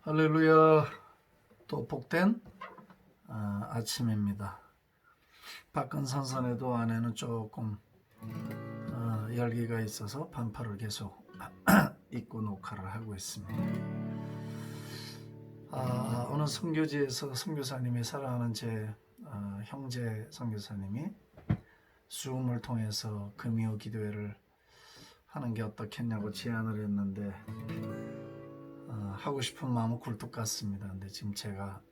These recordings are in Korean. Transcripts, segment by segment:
할렐루야. 또 복된 아침입니다. 밖은 선선해도 안에는 조금 열기가 있어서 반팔을 계속 입고 녹화를 하고 있습니다. 오늘 선교지에서 선교사님이 사랑하는 제 형제 선교사님이 줌을 통해서 금요 기도회를 하는 게 어떻겠냐고 제안을 했는데 하고 싶은 마음은 굴뚝 같습니다. 근데 지금 제가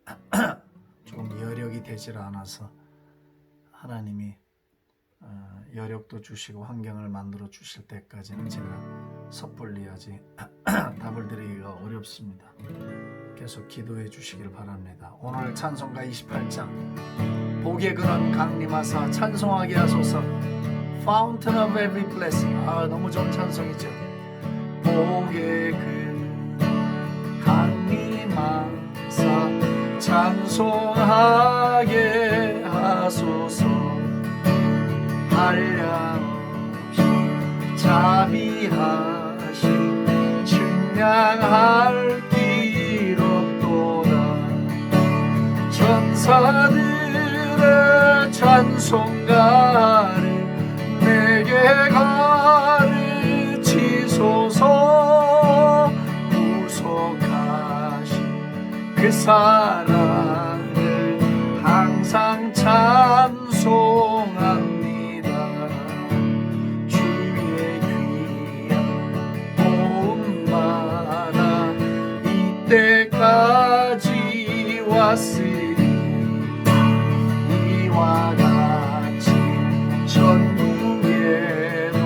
조금 여력이 되질 않아서 하나님이 여력도 주시고 환경을 만들어 주실 때까지는 제가 섣불리 아직 답을 드리기가 어렵습니다. 계속 기도해 주시길 바랍니다. 오늘 찬송가 28장 복의 근원 강림하사 찬송하게 하소서. Fountain of every blessing. 너무 좋은 찬송이죠. 복의 근원 강림하사 찬송하게 하소서. 한량없이 자비하신 측량할 길 없도다. 천사들의 찬송가를 내게 가르치소서. 구속하신 그 사랑을 항상 찬송합니다. 주의 귀한 도움마다 이때까지 왔으니 이와 같이 전국에도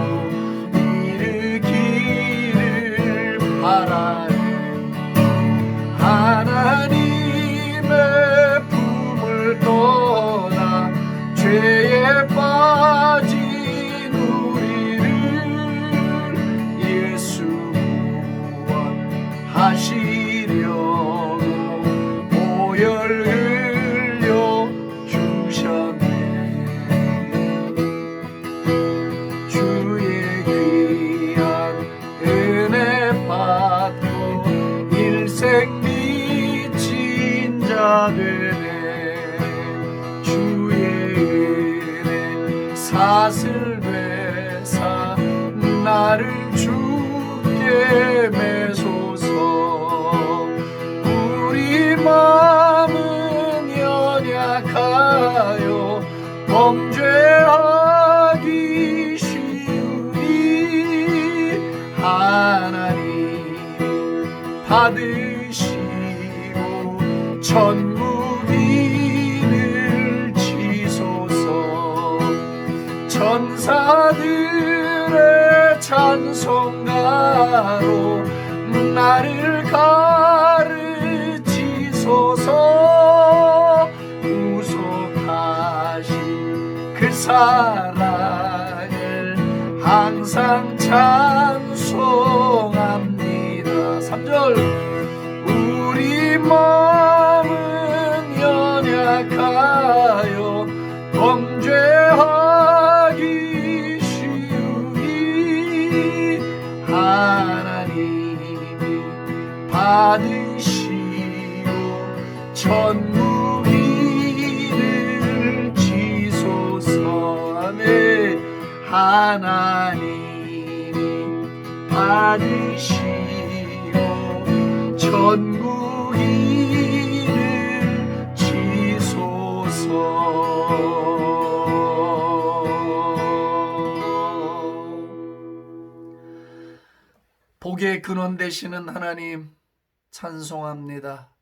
이르기를 바라네. 하나님의 품을 떠나 죄에 빠진 우리를 예수 구원하시려고 보혈 흘려 주셨네. 주의 귀한 은혜 받고 일생 미친 자 되네. 주의 은혜 사슬 베사 나를 주께 매소서. 우리 마음은 연약하여 범죄하기 쉬우니 하나님 받으시고 천국인을 지소서. 천사들의 찬송가로 나를 가르치소서. 구속하신 그 사랑을 항상 찬송합니다. 3절 우리 마음은 연약하여 범죄하기 쉬우니 하나님이 받으시고 천국인을 지소서. 아멘. 하나님이 받으시고 천국인을 지소서. 복의 근원 되시는 하나님 찬송합니다.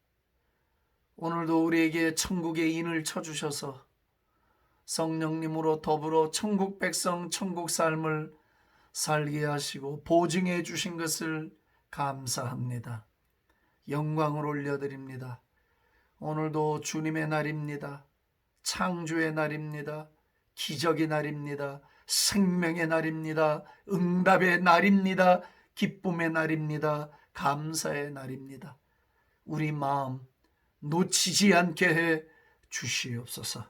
오늘도 우리에게 천국의 인을 쳐주셔서 성령님으로 더불어 천국 백성 천국 삶을 살게 하시고 보증해 주신 것을 감사합니다. 영광을 올려드립니다. 오늘도 주님의 날입니다. 창조의 날입니다. 기적의 날입니다. 생명의 날입니다. 응답의 날입니다. 기쁨의 날입니다. 감사의 날입니다. 우리 마음 놓치지 않게 해 주시옵소서.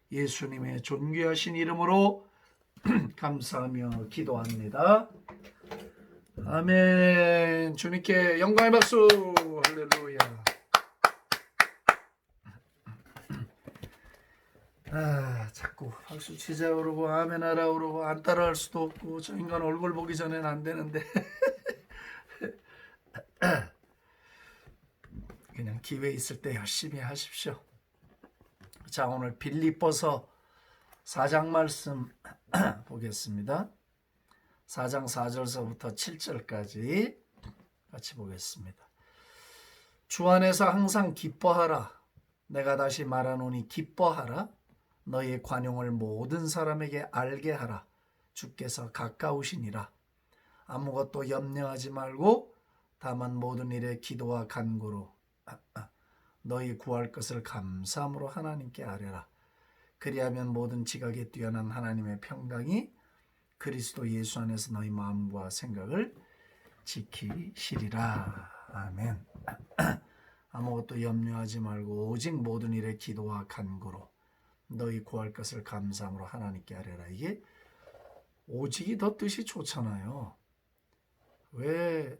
예수님의 존귀하신 이름으로 감사하며 기도합니다. 아멘. 주님께 영광의 박수. 할렐루야. 자꾸 박수 치자 그러고 아멘 하라 그러고 안 따라할 수도 없고 저 인간 얼굴 보기 전엔 안 되는데 그냥 기회 있을 때 열심히 하십시오. 자, 오늘 빌립보서 4장 말씀 보겠습니다. 4장 4절서부터 7절까지 같이 보겠습니다. 주 안에서 항상 기뻐하라. 내가 다시 말하노니 기뻐하라. 너희의 관용을 모든 사람에게 알게 하라. 주께서 가까우시니라. 아무것도 염려하지 말고 다만 모든 일에 기도와 간구로 너희 구할 것을 감사함으로 하나님께 아뢰라. 그리하면 모든 지각에 뛰어난 하나님의 평강이 그리스도 예수 안에서 너희 마음과 생각을 지키시리라. 아멘. 아무것도 염려하지 말고 오직 모든 일에 기도와 간구로 너희 구할 것을 감사함으로 하나님께 아뢰라. 이게 오직이 더 뜻이 좋잖아요. 왜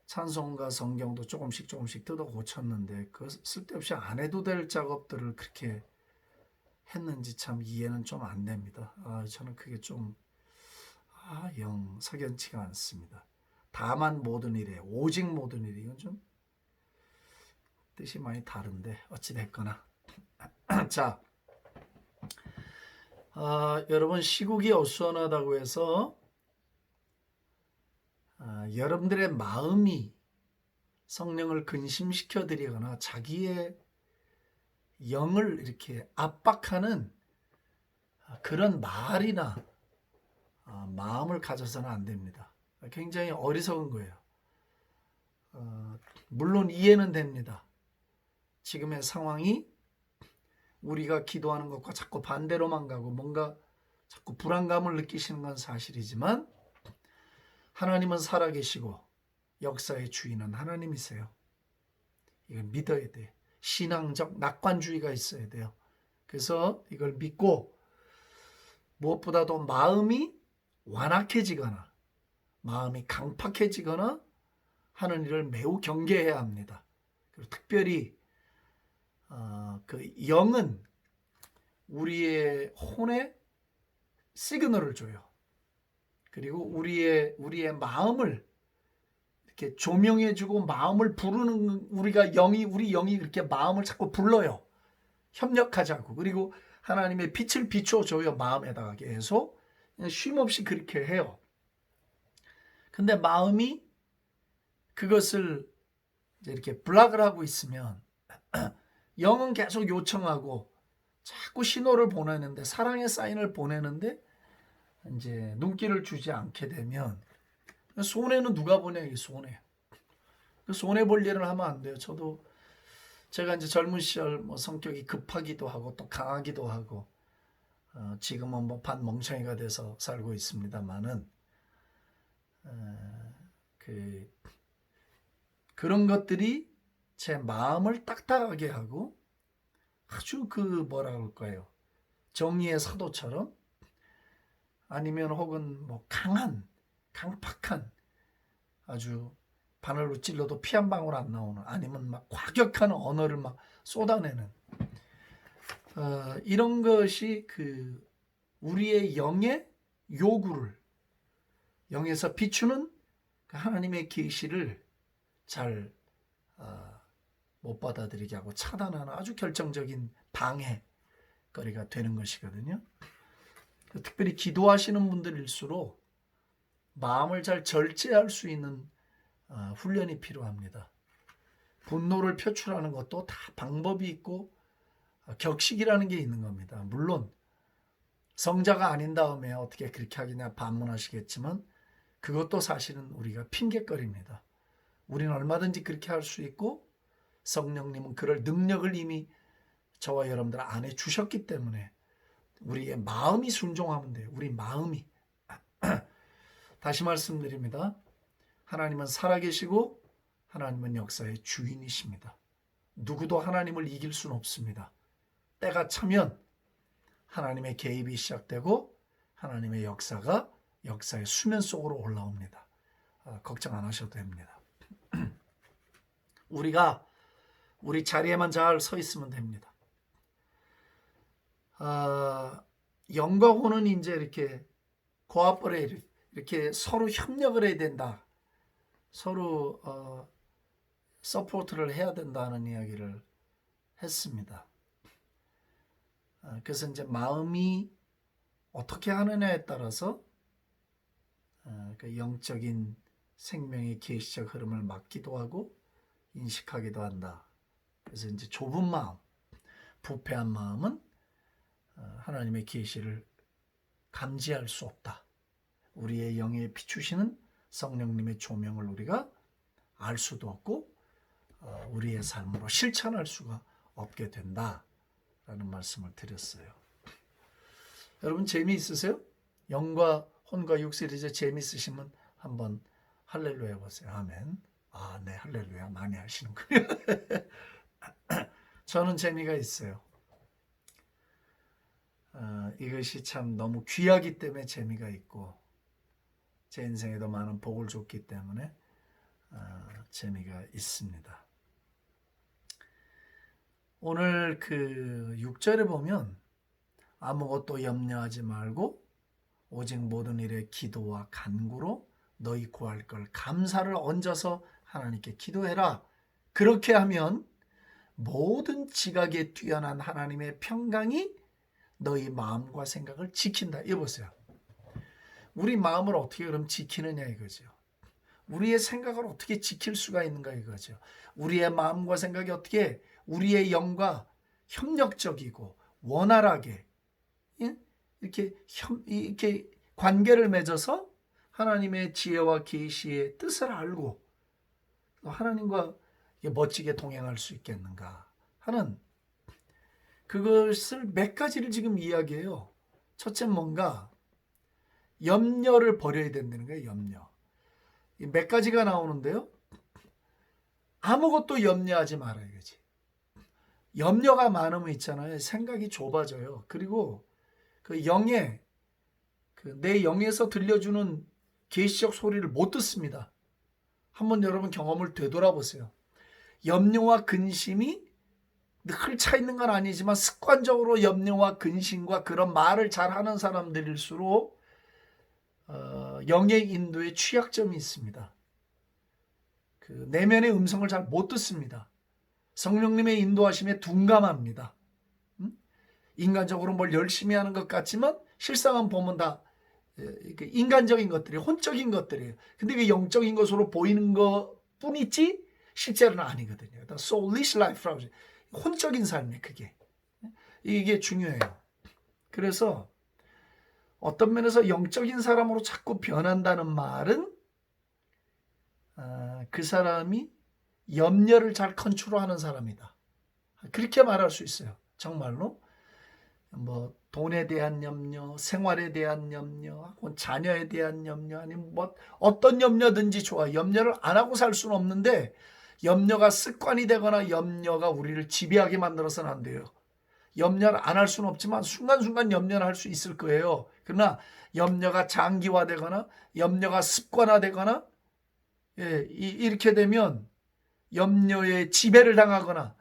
찬송가 성경도 조금씩 뜯어 고쳤는데 그 쓸데없이 안 해도 될 작업들을 그렇게 했는지 참 이해는 좀 안 됩니다. 저는 그게 좀 영 석연치가 않습니다. 다만 모든 일에 오직 모든 일이 이건 좀 뜻이 많이 다른데 어찌 됐거나 자, 여러분 시국이 어수선하다고 해서 여러분들의 마음이 성령을 근심시켜 드리거나 자기의 영을 이렇게 압박하는 그런 말이나 마음을 가져서는 안 됩니다. 굉장히 어리석은 거예요. 물론 이해는 됩니다. 지금의 상황이 우리가 기도하는 것과 자꾸 반대로만 가고 뭔가 자꾸 불안감을 느끼시는 건 사실이지만 하나님은 살아계시고 역사의 주인은 하나님이세요. 이걸 믿어야 돼요. 신앙적 낙관주의가 있어야 돼요. 그래서 이걸 믿고 무엇보다도 마음이 완악해지거나 마음이 강팍해지거나 하는 일을 매우 경계해야 합니다. 그리고 특별히 그 영은 우리의 혼에 시그널을 줘요. 그리고 우리의 마음을 이렇게 조명해주고 마음을 부르는 우리 영이 그렇게 마음을 자꾸 불러요. 협력하자고. 그리고 하나님의 빛을 비춰줘요. 마음에다가 계속 쉼없이 그렇게 해요. 근데 마음이 그것을 이렇게 블락을 하고 있으면 영은 계속 요청하고 자꾸 신호를 보내는데 사랑의 사인을 보내는데 이제 눈길을 주지 않게 되면 손해는 누가 보냐 이 손해. 손해 볼 일을 하면 안 돼요. 제가 이제 젊은 시절 뭐 성격이 급하기도 하고 또 강하기도 하고 지금은 뭐 반멍청이가 돼서 살고 있습니다만은 그런 것들이 제 마음을 딱딱하게 하고 아주 뭐라 그럴까요? 정의의 사도처럼 아니면 혹은 뭐 강팍한 아주 바늘로 찔러도 피 한 방울 안 나오는 아니면 막 과격한 언어를 막 쏟아내는 이런 것이 우리의 영의 요구를 영에서 비추는 하나님의 계시를 잘 못 받아들이게 하고 차단하는 아주 결정적인 방해거리가 되는 것이거든요. 특별히 기도하시는 분들일수록 마음을 잘 절제할 수 있는 훈련이 필요합니다. 분노를 표출하는 것도 다 방법이 있고 격식이라는 게 있는 겁니다. 물론 성자가 아닌 다음에 어떻게 그렇게 하겠냐 반문하시겠지만 그것도 사실은 우리가 핑계거리입니다. 우리는 얼마든지 그렇게 할 수 있고 성령님은 그럴 능력을 이미 저와 여러분들 안에 주셨기 때문에 우리의 마음이 순종하면 돼요. 우리 마음이. 다시 말씀드립니다. 하나님은 살아계시고 하나님은 역사의 주인이십니다. 누구도 하나님을 이길 수는 없습니다. 때가 차면 하나님의 개입이 시작되고 하나님의 역사가 역사의 수면 속으로 올라옵니다. 걱정 안 하셔도 됩니다. 우리가 우리 자리에만 잘 서 있으면 됩니다. 영과 혼은 이제 이렇게 코아퍼레이트, 이렇게 서로 협력을 해야 된다. 서로 서포트를 해야 된다는 이야기를 했습니다. 그래서 이제 마음이 어떻게 하느냐에 따라서 그 영적인 생명의 계시적 흐름을 막기도 하고 인식하기도 한다. 그래서 이제 좁은 마음, 부패한 마음은 하나님의 계시를 감지할 수 없다. 우리의 영에 비추시는 성령님의 조명을 우리가 알 수도 없고 우리의 삶으로 실천할 수가 없게 된다라는 말씀을 드렸어요. 여러분 재미있으세요? 영과 혼과 육sel이 이제 재미있으시면 한번 할렐루야 보세요. 아멘. 네, 할렐루야 많이 하시는군요. 저는 재미가 있어요. 이것이 참 너무 귀하기 때문에 재미가 있고 제 인생에도 많은 복을 줬기 때문에 재미가 있습니다. 오늘 그 6절에 보면 아무것도 염려하지 말고 오직 모든 일에 기도와 간구로 너희 구할 걸 감사를 얹어서 하나님께 기도해라. 그렇게 하면 모든 지각에 뛰어난 하나님의 평강이 너희 마음과 생각을 지킨다. 이거 보세요. 우리 마음을 어떻게 그럼 지키느냐 이거죠. 우리의 생각을 어떻게 지킬 수가 있는가 이거죠. 우리의 마음과 생각이 어떻게 우리의 영과 협력적이고 원활하게 이렇게 관계를 맺어서 하나님의 지혜와 계시의 뜻을 알고 하나님과 멋지게 동행할 수 있겠는가 하는 그것을 몇 가지를 지금 이야기해요. 첫째 뭔가 염려를 버려야 된다는 거예요. 염려. 몇 가지가 나오는데요. 아무것도 염려하지 마라 이거지. 염려가 많으면 있잖아요. 생각이 좁아져요. 그리고 그 영에 내 영에서 들려주는 계시적 소리를 못 듣습니다. 한번 여러분 경험을 되돌아보세요. 염려와 근심이 늘 차 있는 건 아니지만 습관적으로 염려와 근심과 그런 말을 잘하는 사람들일수록 영의 인도에 취약점이 있습니다. 그 내면의 음성을 잘 못 듣습니다. 성령님의 인도하심에 둔감합니다. 인간적으로 뭘 열심히 하는 것 같지만 실상은 보면 다 인간적인 것들이 혼적인 것들이에요. 근데 그 영적인 것으로 보이는 것 뿐이지 실제로는 아니거든요. soulish life라고 하죠. 혼적인 삶이 그게. 이게 중요해요. 그래서 어떤 면에서 영적인 사람으로 자꾸 변한다는 말은 그 사람이 염려를 잘 컨트롤하는 사람이다. 그렇게 말할 수 있어요. 정말로 뭐 돈에 대한 염려, 생활에 대한 염려, 자녀에 대한 염려, 아니면 뭐 어떤 염려든지 좋아. 염려를 안 하고 살 수는 없는데 염려가 습관이 되거나 염려가 우리를 지배하게 만들어서는 안 돼요. 염려를 안 할 수는 없지만 순간순간 염려를 할 수 있을 거예요. 그러나 염려가 장기화되거나 염려가 습관화되거나 이렇게 되면 염려에 지배를 당하거나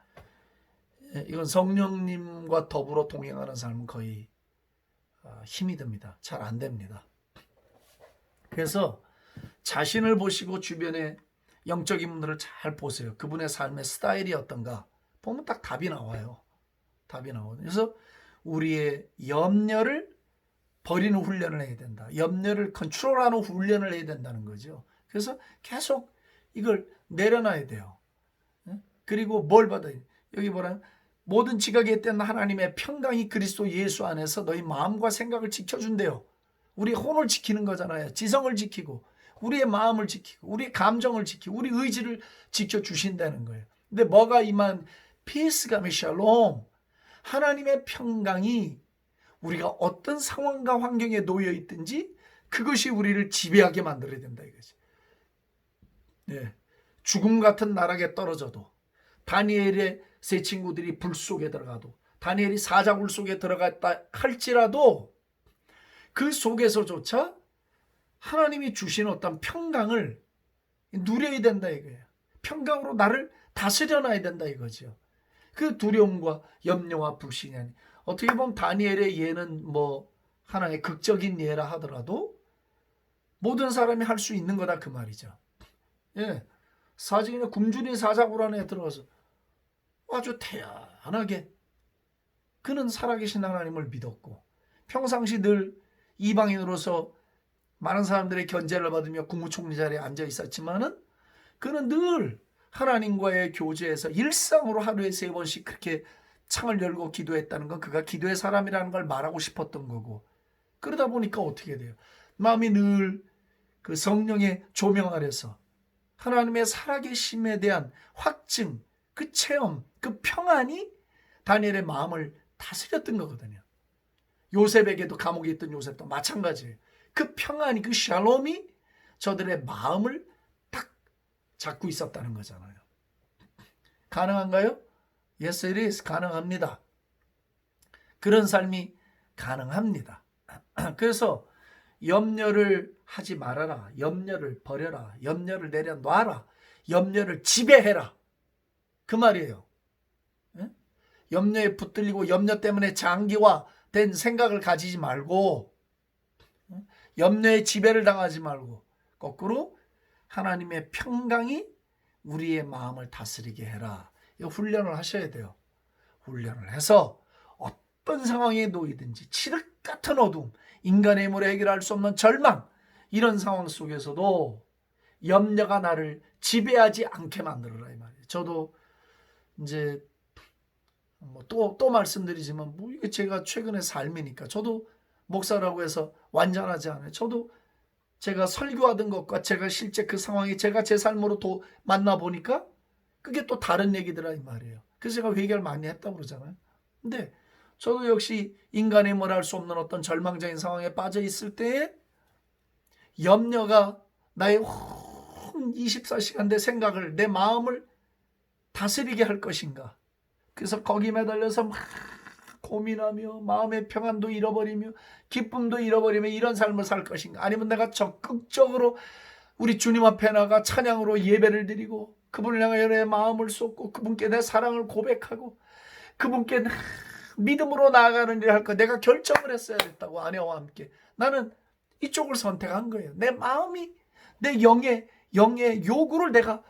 이건 성령님과 더불어 동행하는 삶은 거의 힘이 듭니다. 잘 안 됩니다. 그래서 자신을 보시고 주변의 영적인 분들을 잘 보세요. 그분의 삶의 스타일이 어떤가 보면 딱 답이 나와요. 답이 나오거든요. 그래서 우리의 염려를 버리는 훈련을 해야 된다. 염려를 컨트롤하는 훈련을 해야 된다는 거죠. 그래서 계속 이걸 내려놔야 돼요. 그리고 뭘 받아야 돼요? 여기 뭐라면 모든 지각에 있던 하나님의 평강이 그리스도 예수 안에서 너희 마음과 생각을 지켜준대요. 우리 혼을 지키는 거잖아요. 지성을 지키고 우리의 마음을 지키고 우리의 감정을 지키고 우리 의지를 지켜주신다는 거예요. 근데 뭐가 임한 피스감의 샬롬, 하나님의 평강이 우리가 어떤 상황과 환경에 놓여 있든지 그것이 우리를 지배하게 만들어야 된다 이거지. 네. 죽음 같은 나락에 떨어져도 다니엘의 세 친구들이 불 속에 들어가도 다니엘이 사자굴 속에 들어갔다 할지라도 그 속에서조차 하나님이 주신 어떤 평강을 누려야 된다 이거예요. 평강으로 나를 다스려 놔야 된다 이거죠. 그 두려움과 염려와 불신이 아니 어떻게 보면 다니엘의 예는 뭐 하나의 극적인 예라 하더라도 모든 사람이 할 수 있는 거다 그 말이죠. 예, 사직이나 굶주린 사자굴 안에 들어가서 아주 태연하게 그는 살아계신 하나님을 믿었고 평상시 늘 이방인으로서 많은 사람들의 견제를 받으며 국무총리 자리에 앉아 있었지만은 그는 늘 하나님과의 교제에서 일상으로 하루에 3번씩 그렇게 창을 열고 기도했다는 건 그가 기도의 사람이라는 걸 말하고 싶었던 거고, 그러다 보니까 어떻게 돼요? 마음이 늘 그 성령의 조명 아래서 하나님의 살아계심에 대한 확증, 그 체험, 그 평안이 다니엘의 마음을 다스렸던 거거든요. 요셉에게도 감옥에 있던 요셉도 마찬가지예요. 그 평안이, 그 샬롬이 저들의 마음을 딱 잡고 있었다는 거잖아요. 가능한가요? Yes, it is. 가능합니다. 그런 삶이 가능합니다. 그래서 염려를 하지 말아라. 염려를 버려라. 염려를 내려놔라. 염려를 지배해라. 그 말이에요. 염려에 붙들리고 염려 때문에 장기화된 생각을 가지지 말고, 염려에 지배를 당하지 말고 거꾸로 하나님의 평강이 우리의 마음을 다스리게 해라. 이 훈련을 하셔야 돼요. 훈련을 해서 어떤 상황에 놓이든지 칠흑 같은 어둠, 인간의 힘으로 해결할 수 없는 절망, 이런 상황 속에서도 염려가 나를 지배하지 않게 만들어라 이 말이에요. 저도 이제 또 말씀드리지만 뭐 이게 제가 최근의 삶이니까 저도 목사라고 해서 완전하지 않아요. 저도 제가 설교하던 것과 제가 실제 그 상황이 제가 제 삶으로 또 만나보니까 그게 또 다른 얘기더라 이 말이에요. 그래서 제가 회개를 많이 했다고 그러잖아요. 근데 저도 역시 인간의 뭘 할 수 없는 어떤 절망적인 상황에 빠져 있을 때에 염려가 나의 24시간 내 생각을, 내 마음을 다스리게 할 것인가. 그래서 거기 매달려서 막 고민하며 마음의 평안도 잃어버리며 기쁨도 잃어버리며 이런 삶을 살 것인가. 아니면 내가 적극적으로 우리 주님 앞에 나가 찬양으로 예배를 드리고 그분을 향하여 내 마음을 쏟고 그분께 내 사랑을 고백하고 그분께 믿음으로 나아가는 일을 할까. 내가 결정을 했어야 됐다고 아내와 함께. 나는 이쪽을 선택한 거예요. 내 마음이, 내 영의 요구를 내가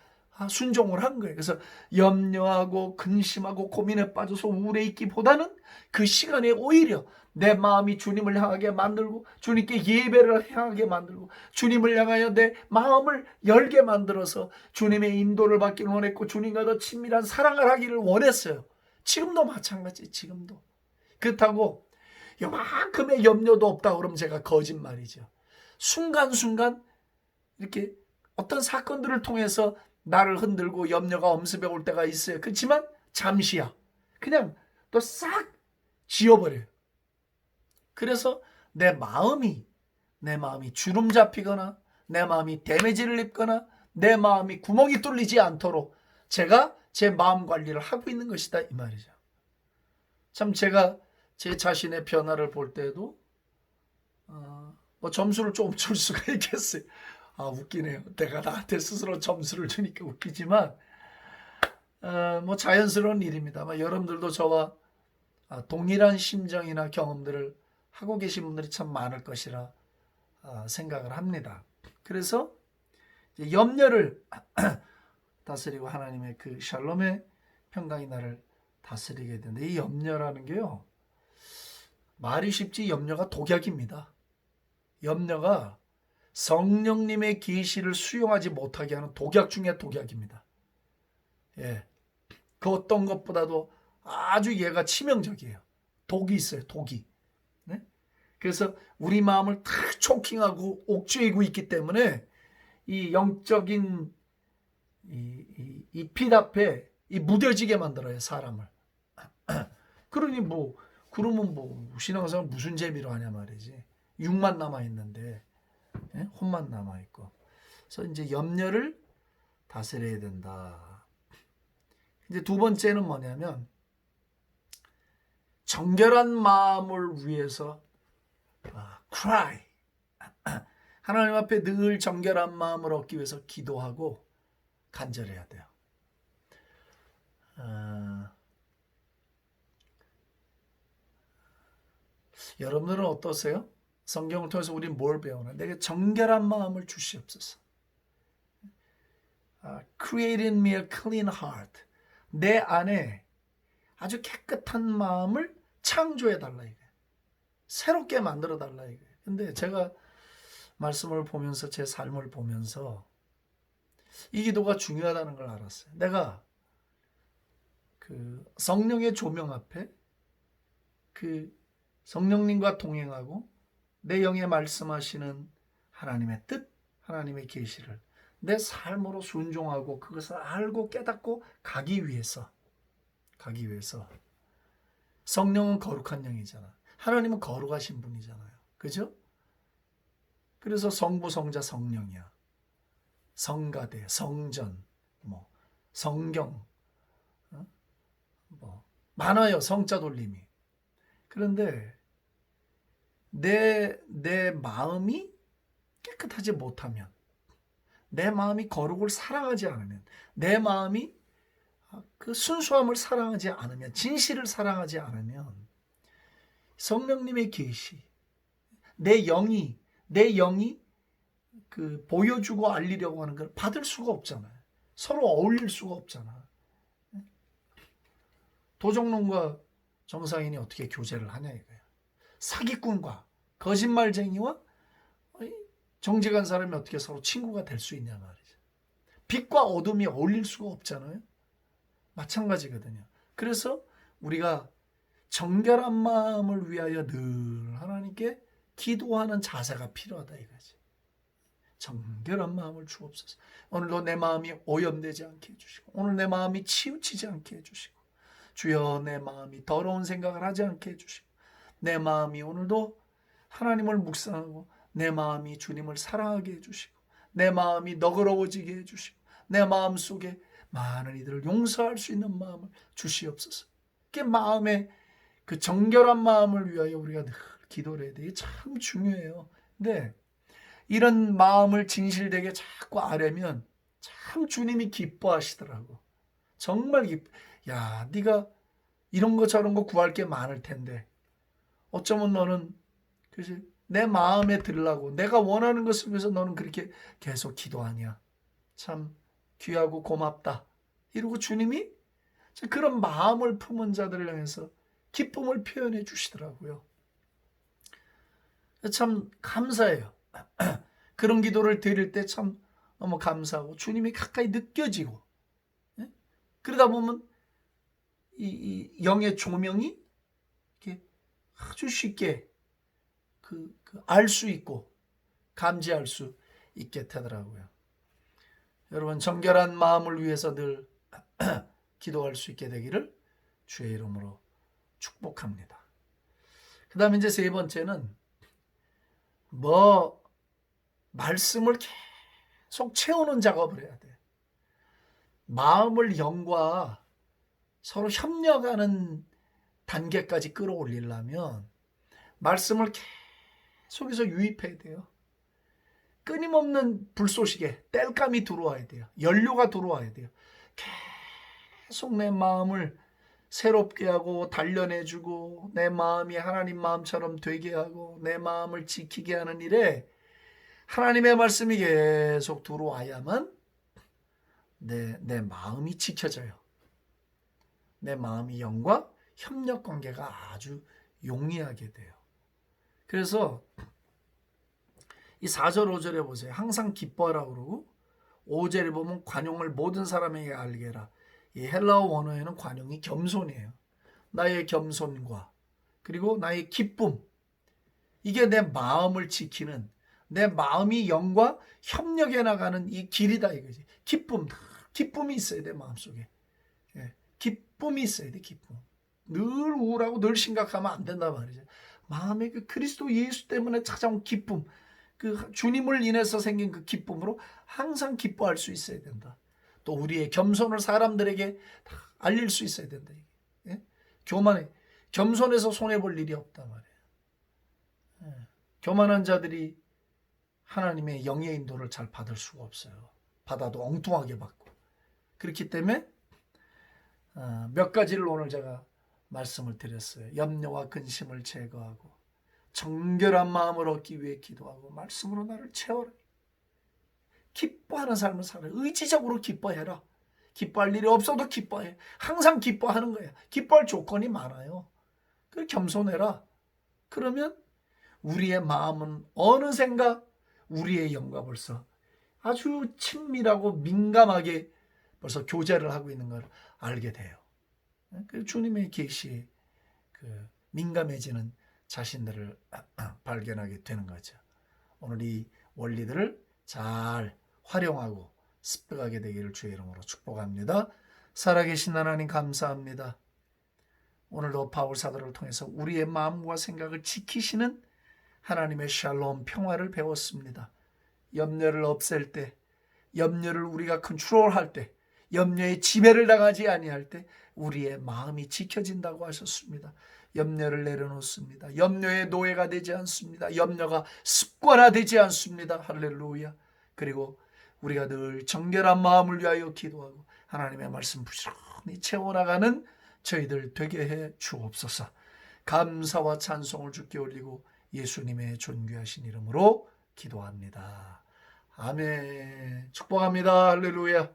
순종을 한 거예요. 그래서 염려하고 근심하고 고민에 빠져서 우울해 있기보다는 그 시간에 오히려 내 마음이 주님을 향하게 만들고 주님께 예배를 향하게 만들고 주님을 향하여 내 마음을 열게 만들어서 주님의 인도를 받기를 원했고 주님과 더 친밀한 사랑을 하기를 원했어요. 지금도 마찬가지. 지금도 그렇다고 요만큼의 염려도 없다 그러면 제가 거짓말이죠. 순간순간 이렇게 어떤 사건들을 통해서 나를 흔들고 염려가 엄습해 올 때가 있어요. 그렇지만 잠시야. 그냥 또 싹 지워버려요. 그래서 내 마음이 주름 잡히거나 내 마음이 데미지를 입거나 내 마음이 구멍이 뚫리지 않도록 제가 제 마음 관리를 하고 있는 것이다 이 말이죠. 참 제가 제 자신의 변화를 볼 때에도 뭐 점수를 좀 줄 수가 있겠어요. 웃기네요. 내가 나한테 스스로 점수를 주니까 웃기지만 뭐 자연스러운 일입니다. 여러분들도 저와 동일한 심정이나 경험들을 하고 계신 분들이 참 많을 것이라 생각을 합니다. 그래서 염려를 다스리고 하나님의 그 샬롬의 평강이 나를 다스리게 되는데, 이 염려라는 게요, 말이 쉽지 염려가 독약입니다. 염려가 성령님의 계시를 수용하지 못하게 하는 독약 중에 독약입니다. 예, 그 어떤 것보다도 아주 얘가 치명적이에요. 독이 있어요. 독이. 네? 그래서 우리 마음을 다 초킹하고 옥죄이고 있기 때문에 이 영적인 이 빛 앞에 무뎌지게 만들어요. 사람을. 그러니 그러면 신앙생활 무슨 재미로 하냐 말이지. 육만 남아있는데, 예? 혼만 남아있고. 그래서 이제 염려를 다스려야 된다. 이제 두 번째는 뭐냐면, 정결한 마음을 위해서 cry. 하나님 앞에 늘 정결한 마음을 얻기 위해서 기도하고 간절해야 돼요. 여러분들은 어떠세요? 성경을 통해서 우리는 뭘 배우나? 내게 정결한 마음을 주시옵소서. Create in me a clean heart. 내 안에 아주 깨끗한 마음을 창조해달라 이거예요. 새롭게 만들어달라 이거예요. 근데 제가 말씀을 보면서 제 삶을 보면서 이 기도가 중요하다는 걸 알았어요. 내가 그 성령의 조명 앞에 그 성령님과 동행하고 내 영에 말씀하시는 하나님의 뜻, 하나님의 계시를 내 삶으로 순종하고 그것을 알고 깨닫고 가기 위해서 성령은 거룩한 영이잖아. 하나님은 거룩하신 분이잖아요. 그죠? 그래서 성부, 성자, 성령이야. 성가대, 성전, 뭐 성경, 뭐 많아요. 성자 돌림이. 그런데 내 마음이 깨끗하지 못하면, 내 마음이 거룩을 사랑하지 않으면, 내 마음이 그 순수함을 사랑하지 않으면, 진실을 사랑하지 않으면 성령님의 계시, 내 영이 그 보여주고 알리려고 하는 걸 받을 수가 없잖아요. 서로 어울릴 수가 없잖아. 도적놈과 정상인이 어떻게 교제를 하냐 이거야. 사기꾼과 거짓말쟁이와 정직한 사람이 어떻게 서로 친구가 될 수 있냐 말이죠. 빛과 어둠이 어울릴 수가 없잖아요. 마찬가지거든요. 그래서 우리가 정결한 마음을 위하여 늘 하나님께 기도하는 자세가 필요하다 이거지. 정결한 마음을 주옵소서. 오늘도 내 마음이 오염되지 않게 해주시고, 오늘 내 마음이 치우치지 않게 해주시고, 주여 내 마음이 더러운 생각을 하지 않게 해주시고, 내 마음이 오늘도 하나님을 묵상하고 내 마음이 주님을 사랑하게 해주시고, 내 마음이 너그러워지게 해주시고, 내 마음 속에 많은 이들을 용서할 수 있는 마음을 주시옵소서. 그 마음에 그 정결한 마음을 위하여 우리가 늘 기도를 해야 돼. 이게 참 중요해요. 근데 이런 마음을 진실되게 자꾸 아뢰면 참 주님이 기뻐하시더라고. 정말 야, 네가 이런 거 저런 거 구할 게 많을 텐데 어쩌면 너는 그지? 내 마음에 들으려고 내가 원하는 것을 위해서 너는 그렇게 계속 기도하냐. 참 귀하고 고맙다. 이러고 주님이 그런 마음을 품은 자들을 향해서 기쁨을 표현해 주시더라고요. 참 감사해요. 그런 기도를 드릴 때 참 너무 감사하고 주님이 가까이 느껴지고, 그러다 보면 이 영의 조명이 이렇게 아주 쉽게 알 수 있고 감지할 수 있게 되더라고요. 여러분 정결한 마음을 위해서 늘 기도할 수 있게 되기를 주의 이름으로 축복합니다. 그 다음에 이제 세 번째는 말씀을 계속 채우는 작업을 해야 돼. 마음을 영과 서로 협력하는 단계까지 끌어올리려면 말씀을 계속해서 유입해야 돼요. 끊임없는 불쏘시개, 땔감이 들어와야 돼요. 연료가 들어와야 돼요. 계속 내 마음을 새롭게 하고 단련해주고 내 마음이 하나님 마음처럼 되게 하고 내 마음을 지키게 하는 일에 하나님의 말씀이 계속 들어와야만 내 마음이 지켜져요. 내 마음이 영과 협력 관계가 아주 용이하게 돼요. 그래서 이 4절 5절에 보세요. 항상 기뻐하라 그러고 5절에 보면 관용을 모든 사람에게 알게 해라. 이 헬라어 원어에는 관용이 겸손이에요. 나의 겸손과 그리고 나의 기쁨, 이게 내 마음을 지키는, 내 마음이 영과 협력해 나가는 이 길이다 이거지. 기쁨이 있어야 돼. 마음속에 기쁨이 있어야 돼. 기쁨. 늘 우울하고 늘 심각하면 안 된단 말이죠. 마음에 그 그리스도 예수 때문에 찾아온 기쁨, 그 주님을 인해서 생긴 그 기쁨으로 항상 기뻐할 수 있어야 된다. 또 우리의 겸손을 사람들에게 다 알릴 수 있어야 된다. 교만해. 겸손해서 손해볼 일이 없단 말이에요. 교만한 자들이 하나님의 영의 인도를 잘 받을 수가 없어요. 받아도 엉뚱하게 받고. 그렇기 때문에 몇 가지를 오늘 제가 말씀을 드렸어요. 염려와 근심을 제거하고 정결한 마음을 얻기 위해 기도하고 말씀으로 나를 채워라. 기뻐하는 삶을 살아. 의지적으로 기뻐해라. 기뻐할 일이 없어도 기뻐해. 항상 기뻐하는 거야. 기뻐할 조건이 많아요. 그 겸손해라. 그러면 우리의 마음은 어느샌가 우리의 영과 벌써 아주 친밀하고 민감하게 벌써 교제를 하고 있는 걸 알게 돼요. 그 주님의 계시에 그 민감해지는 자신들을 발견하게 되는 거죠. 오늘 이 원리들을 잘 활용하고 습득하게 되기를 주의 이름으로 축복합니다. 살아계신 하나님 감사합니다. 오늘도 바울 사도를 통해서 우리의 마음과 생각을 지키시는 하나님의 샬롬 평화를 배웠습니다. 염려를 없앨 때, 염려를 우리가 컨트롤할 때, 염려의 지배를 당하지 아니할 때 우리의 마음이 지켜진다고 하셨습니다. 염려를 내려놓습니다. 염려의 노예가 되지 않습니다. 염려가 습관화되지 않습니다. 할렐루야. 그리고 우리가 늘 정결한 마음을 위하여 기도하고 하나님의 말씀 부지런히 채워나가는 저희들 되게 해 주옵소서. 감사와 찬송을 주께 올리고 예수님의 존귀하신 이름으로 기도합니다. 아멘. 축복합니다. 할렐루야.